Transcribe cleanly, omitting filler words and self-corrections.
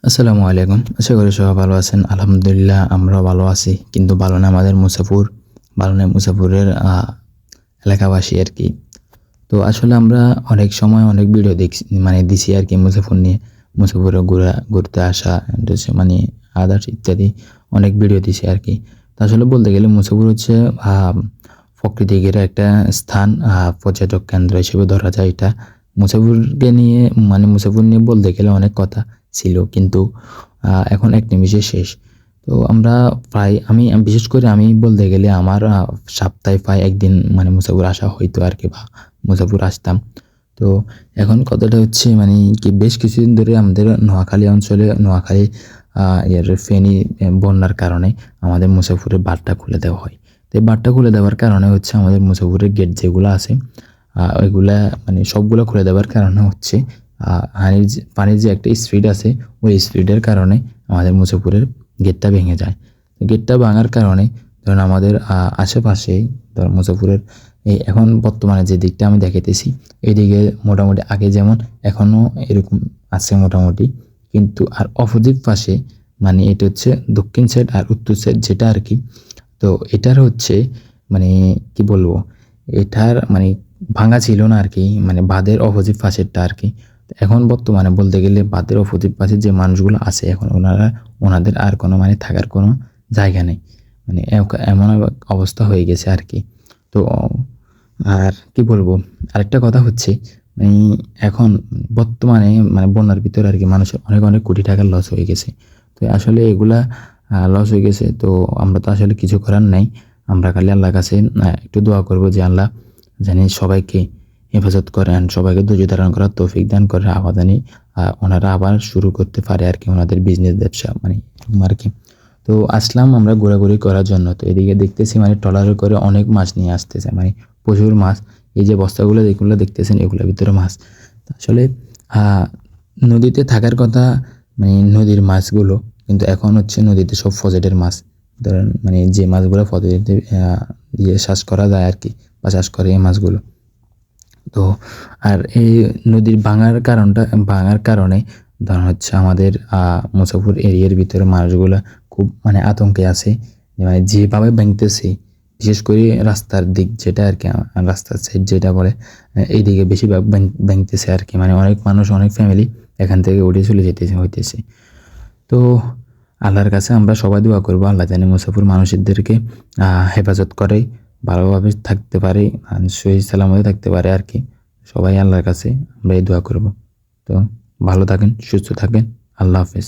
আসসালামু আলাইকুম। আশা করি সবাই ভালো আছেন। আলহামদুলিল্লাহ আমরাও ভালো আছি। কিন্তু ভালো না আমাদের মুসাফির, ভালো না মুসাফিরের এলাকাবাসী আরকি। তো আসলে আমরা অনেক সময় অনেক ভিডিও দেখছি দিছি আরকি মুসাফির নিয়ে। মুসাফিরে ঘুরতে আসা মানে আদার্স ইত্যাদি অনেক ভিডিও দিছি আরকি। তো আসলে বলতে গেলে মুসাফির হচ্ছে আ প্রকৃতির একটা স্থান, পর্যটক কেন্দ্র হিসেবে ধরা যায় এটা। মুসাফিরকে নিয়ে মুসাফির নিয়ে বলতে গেলে অনেক কথা ছিল, কিন্তু এখন এক নিমেষে শেষ। তো আমরা আমি বিশেষ করে আমি বলতে গেলে আমার সপ্তাহে প্রায় ১ দিন মুসাফির আসা হইতো আরকি, বা মুসাফির আসতাম। তো এখন কথাটা হচ্ছে কি, বেশ কিছুদিন ধরে আমাদের নোয়াখালী অঞ্চলে ফেনী বন্যার কারণে আমাদের মুসাফিরের বাঁধটা খুলে দেওয়া হয়। তো এই বাঁধটা খুলে দেওয়ার কারণে হচ্ছে আমাদের মুসাফিরের গেট যেগুলো আছে ওইগুলা সবগুলা খুলে দেওয়ার কারণে হচ্ছে পানির যে একটা স্পিড আছে, ওই স্পিডের কারণে আমাদের মুসাফিরের গেটটা ভেঙে যায়। গেটটা ভাঙার কারণে ধরুন আমাদের আশেপাশে মুসাফিরের এখন বর্তমানে যে দিকটা আমি দেখাইতেছি, এইদিকে মোটামুটি আগে যেমন এখনও এরকম আছে মোটামুটি, কিন্তু আর অপোজিট পাশে এটা হচ্ছে দক্ষিণ সাইড আর উত্তর সাইড যেটা আরকি। তো এটার হচ্ছে কি বলবো, এটার ভাঙা ছিল না আরকি, বাঁধের অপোজিট পাশেরটা আরকি। এখন বর্তমানে বলতে গেলে বাঁধের অপোজিট পাশে যে মানুষগুলো আছে এখন ওনাদের আর কোনো থাকার কোনো জায়গা নেই। এমন অবস্থা হয়ে গেছে আরকি। তো আর কি বলবো? আরেকটা কথা হচ্ছে মানে এখন বর্তমানে বন্যার ভিতরে আরকি মানুষের অনেক, অনেক কোটি টাকার লস হয়ে গেছে। তো আসলে এগুলা লস হয়ে গেছে, তো আমরা তো আসলে কিছু করার নাই। আমরা খালি আল্লাহর কাছে একটু দোয়া করব যে আল্লাহ জানি সবাইকে হেফাজত করেন, সবাইকে ধৈর্য ধারণ করার তৌফিক দান করে জানি ওনারা আবার শুরু করতে পারে আরকি ওনাদের বিজনেস ব্যবসা এরকম আরকি। তো আসলাম আমরা ঘোরাঘুরি করার জন্য। তো এদিকে দেখতেছি ট্রলারে করে অনেক মাছ নিয়ে আসতেছে, প্রচুর মাছ। এই যে বস্তাগুলো যেগুলো দেখতেছেন এগুলোর ভিতরে মাছ। তো আসলে আ নদীতে থাকার কথা নদীর মাছগুলো, কিন্তু এখন হচ্ছে নদীতে সব ফজেটের মাছ। ধরেন যে মাছগুলো পদ্ধতিতে চাষ করা যায় আরকি, বা চাষ করে এই মাছগুলো। তো আর এই নদীর ভাঙার কারণে ধরেন হচ্ছে আমাদের মুসাফির এরিয়ার ভিতরে মানুষগুলা খুব আতঙ্কে আছে। যে যেভাবে ভাঙতেছে, বিশেষ করে রাস্তার দিক যেটা আরকি, রাস্তার সাইড যেটা বলে, এইদিকে বেশিরভাগ ভাঙতেছে আরকি। অনেক মানুষ, অনেক ফ্যামিলি এখান থেকে উঠে চলে হইতেছে। তো আল্লাহর কাছে আমরা সবাই দোয়া করব আল্লাহ জানি মুসাফির মানুষদেরকে হেফাজত করে, ভালোভাবে থাকতে পারে, সহি সালামতে থাকতে পারে আরকি। সবাই আল্লাহর কাছে আমরা এই দোয়া করব। তো ভালো থাকেন, সুস্থ থাকেন। আল্লাহ হাফেজ।